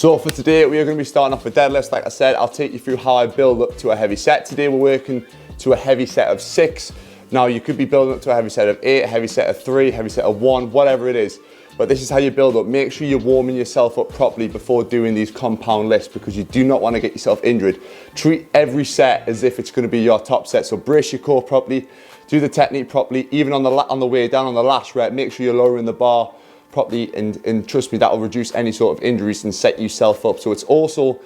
So for today, we are going to be starting off with deadlifts. Like I said, I'll take you through how I build up to a heavy set. Today we're working to a heavy set of 6. Now you could be building up to a heavy set of 8, a heavy set of 3, heavy set of 1, whatever it is. But this is how you build up. Make sure you're warming yourself up properly before doing these compound lifts, because you do not want to get yourself injured. Treat every set as if it's going to be your top set. So brace your core properly, do the technique properly. Even on the way down on the last rep, make sure you're lowering the bar properly, and trust me, that will reduce any sort of injuries and set yourself up. So it's also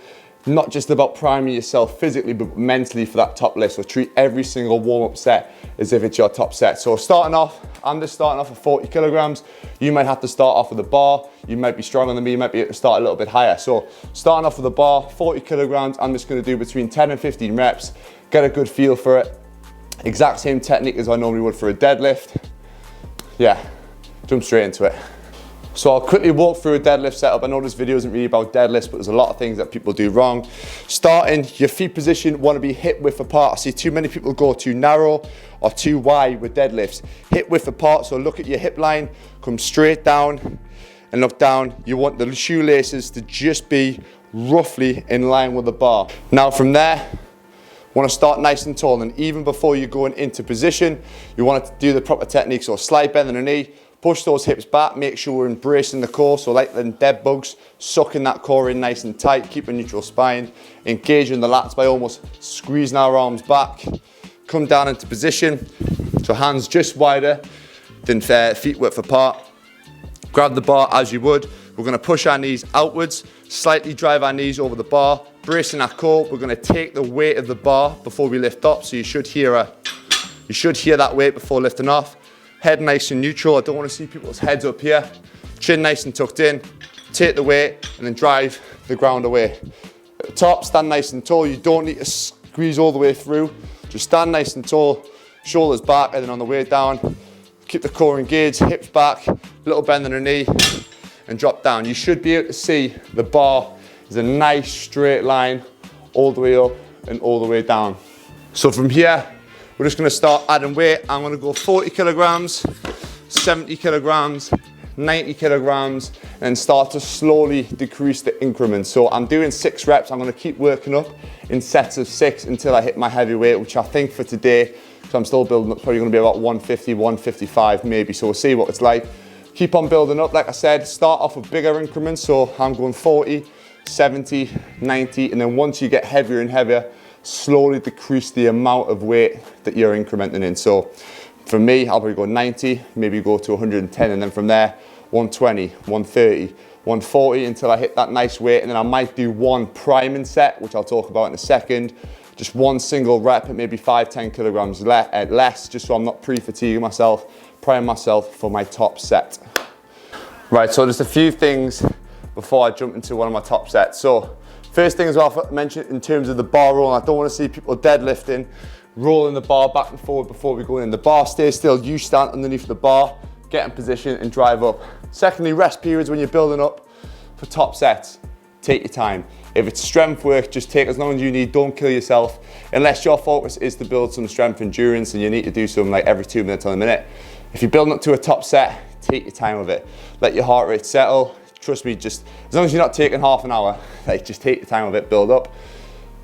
not just about priming yourself physically, but mentally for that top lift. So treat every single warm-up set as if it's your top set. So starting off, I'm just starting off with 40 kilograms. You might have to start off with a bar. You might be stronger than me, you might be able to start a little bit higher. So starting off with a bar, 40 kilograms, I'm just gonna do between 10 and 15 reps, get a good feel for it. Exact same technique as I normally would for a deadlift. Yeah, jump straight into it. So I'll quickly walk through a deadlift setup. I know this video isn't really about deadlifts, but there's a lot of things that people do wrong. Starting, your feet position want to be hip width apart. I see too many people go too narrow or too wide with deadlifts. Hip width apart, so look at your hip line, come straight down and look down. You want the shoelaces to just be roughly in line with the bar. Now from there, want to start nice and tall, and even before you're going into position, you want to do the proper technique. So slight bend in the knee, push those hips back, make sure we're embracing the core, so like them dead bugs, sucking that core in nice and tight, keep a neutral spine, engaging the lats by almost squeezing our arms back, come down into position, so hands just wider than feet width apart, grab the bar as you would, we're going to push our knees outwards, slightly drive our knees over the bar, bracing our core, we're going to take the weight of the bar before we lift up, so you should hear that weight before lifting off. Head nice and neutral. I don't want to see people's heads up here. Chin nice and tucked in. Take the weight and then drive the ground away. At the top, stand nice and tall. You don't need to squeeze all the way through. Just stand nice and tall, shoulders back, and then on the way down, keep the core engaged, hips back, little bend in the knee, and drop down. You should be able to see the bar is a nice straight line all the way up and all the way down. So from here, we're just going to start adding weight. I'm going to go 40 kilograms, 70 kilograms, 90 kilograms, and start to slowly decrease the increments. So I'm doing 6 reps. I'm going to keep working up in sets of 6 until I hit my heavy weight, which I think for today, so I'm still building up, probably going to be about 150, 155 maybe. So we'll see what it's like. Keep on building up. Like I said, start off with bigger increments. So I'm going 40, 70, 90, and then once you get heavier and heavier, slowly decrease the amount of weight that you're incrementing in. So for me, I'll probably go 90, maybe go to 110, and then from there, 120, 130, 140 until I hit that nice weight. And then I might do one priming set, which I'll talk about in a second. Just one single rep at maybe 5-10 kilograms less, just so I'm not pre-fatiguing myself, prime myself for my top set. Right, so just a few things before I jump into one of my top sets. So first thing as well, I mentioned in terms of the bar roll, I don't want to see people deadlifting, rolling the bar back and forward before we go in. The bar stays still, you stand underneath the bar, get in position and drive up. Secondly, rest periods when you're building up for top sets, take your time. If it's strength work, just take as long as you need, don't kill yourself. Unless your focus is to build some strength endurance and you need to do some like every 2 minutes on a minute. If you're building up to a top set, take your time with it. Let your heart rate settle. Trust me, just as long as you're not taking half an hour, like just take your time with it, build up.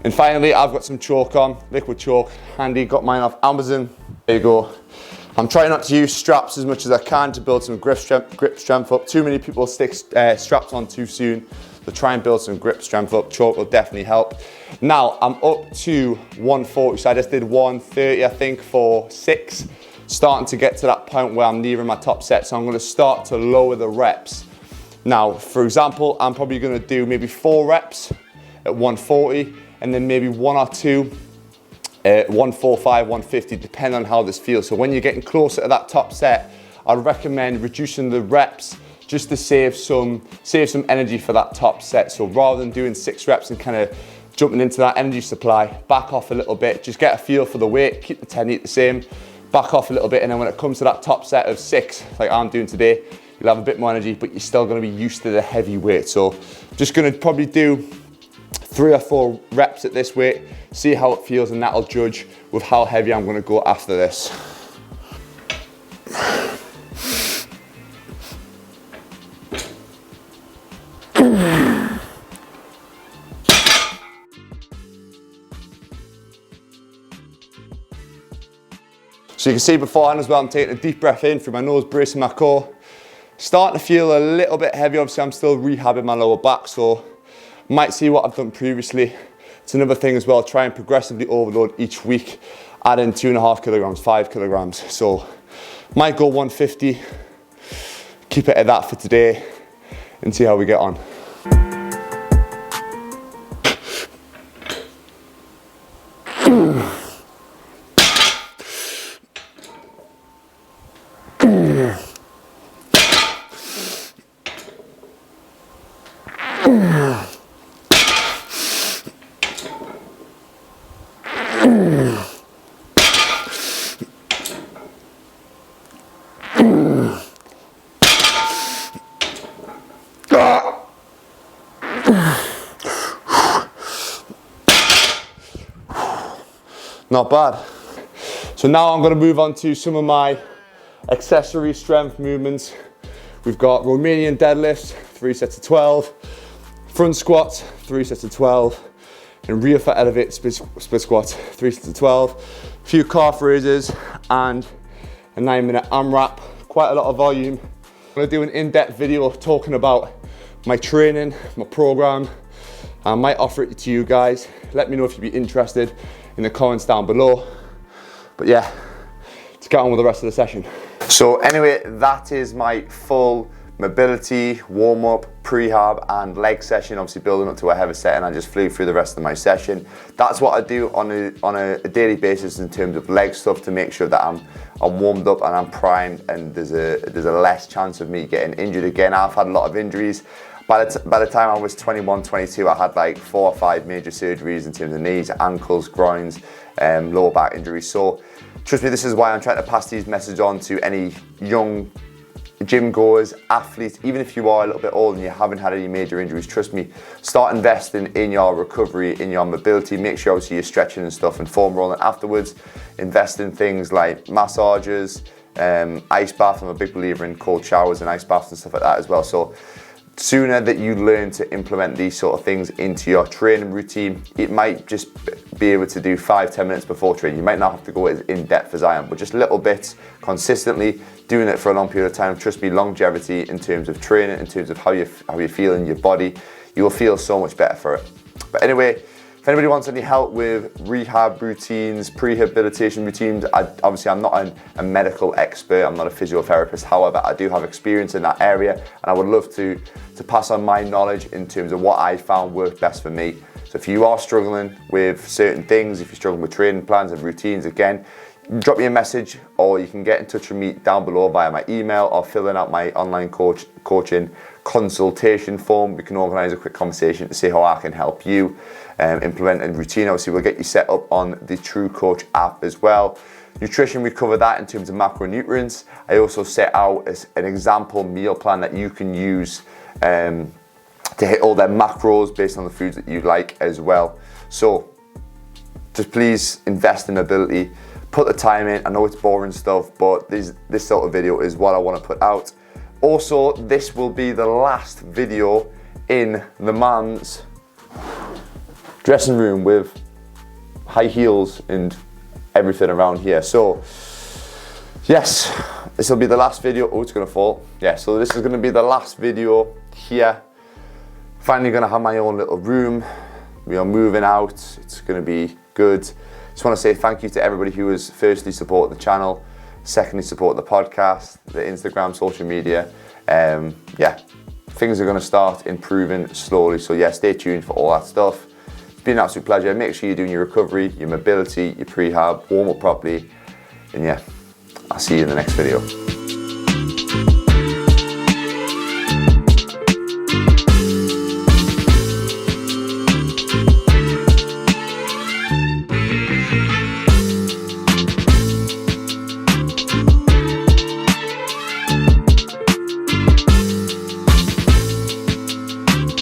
And finally, I've got some chalk on, liquid chalk, handy, got mine off Amazon. There you go. I'm trying not to use straps as much as I can to build some grip strength up. Too many people stick straps on too soon, so try and build some grip strength up. Chalk will definitely help. Now, I'm up to 140, so I just did 130, I think, for 6. Starting to get to that point where I'm nearing my top set, so I'm gonna start to lower the reps. Now, for example, I'm probably gonna do maybe 4 reps at 140, and then maybe 1 or 2 at 145, 150, depending on how this feels. So when you're getting closer to that top set, I'd recommend reducing the reps just to save some energy for that top set. So rather than doing 6 reps and kind of jumping into that energy supply, back off a little bit, just get a feel for the weight, keep the technique the same, back off a little bit, and then when it comes to that top set of 6, like I'm doing today, you'll have a bit more energy, but you're still gonna be used to the heavy weight. So just gonna probably do 3 or 4 reps at this weight, see how it feels, and that'll judge with how heavy I'm gonna go after this. So you can see beforehand as well, I'm taking a deep breath in through my nose, bracing my core. Starting to feel a little bit heavy. Obviously I'm still rehabbing my lower back, so might see what I've done previously. It's another thing as well, try and progressively overload each week, add in 2.5 kilograms, 5 kilograms. So might go 150, keep it at that for today and see how we get on. Not bad. So now I'm going to move on to some of my accessory strength movements. We've got Romanian deadlifts, 3 sets of 12, front squats, 3 sets of 12, and rear foot elevate split squats, 3 sets of 12, a few calf raises, and a 9-minute AMRAP. Quite a lot of volume. I'm going to do an in-depth video talking about my training, my program. I might offer it to you guys. Let me know if you'd be interested in the comments down below. But yeah, let's get on with the rest of the session. So anyway, that is my full mobility, warm-up, prehab and leg session, obviously building up to a heavy set, and I just flew through the rest of my session. That's what I do on a daily basis in terms of leg stuff, to make sure that I'm warmed up and I'm primed, and there's a less chance of me getting injured again. I've had a lot of injuries. By the time I was 21, 22, I had like 4 or 5 major surgeries in terms of knees, ankles, groins, lower back injuries. So trust me, this is why I'm trying to pass these messages on to any young gym goers, athletes. Even if you are a little bit old and you haven't had any major injuries, trust me, start investing in your recovery, in your mobility. Make sure obviously you're stretching and stuff and foam rolling afterwards. Invest in things like massages, ice bath. I'm a big believer in cold showers and ice baths and stuff like that as well. So sooner that you learn to implement these sort of things into your training routine, it might just be able to do 5-10 minutes before training. You might not have to go as in depth as I am, but just little bits consistently, doing it for a long period of time. Trust me, longevity in terms of training, in terms of how you feel in your body, you will feel so much better for it. But anyway, if anybody wants any help with rehab routines, prehabilitation routines, obviously I'm not a medical expert, I'm not a physiotherapist. However, I do have experience in that area, and I would love to pass on my knowledge in terms of what I found worked best for me. So if you are struggling with certain things, if you're struggling with training plans and routines, again, drop me a message, or you can get in touch with me down below via my email, or filling out my online coaching consultation form. We can organise a quick conversation to see how I can help you implement a routine. Obviously, we'll get you set up on the True Coach app as well. Nutrition, we cover that in terms of macronutrients. I also set out an example meal plan that you can use to hit all their macros based on the foods that you like as well. So just please invest in mobility, put the time in. I know it's boring stuff, but this sort of video is what I want to put out. Also, this will be the last video in the man's dressing room with high heels and everything around here. So yes, this will be the last video. Oh, it's gonna fall. Yeah, so this is gonna be the last video here. Finally gonna have my own little room. We are moving out. It's gonna be good. Just want to say thank you to everybody who has firstly supported the channel, secondly supported the podcast, the Instagram, social media. Yeah, things are going to start improving slowly. So yeah, stay tuned for all that stuff. It's been an absolute pleasure. Make sure you're doing your recovery, your mobility, your prehab, warm up properly. And yeah, I'll see you in the next video.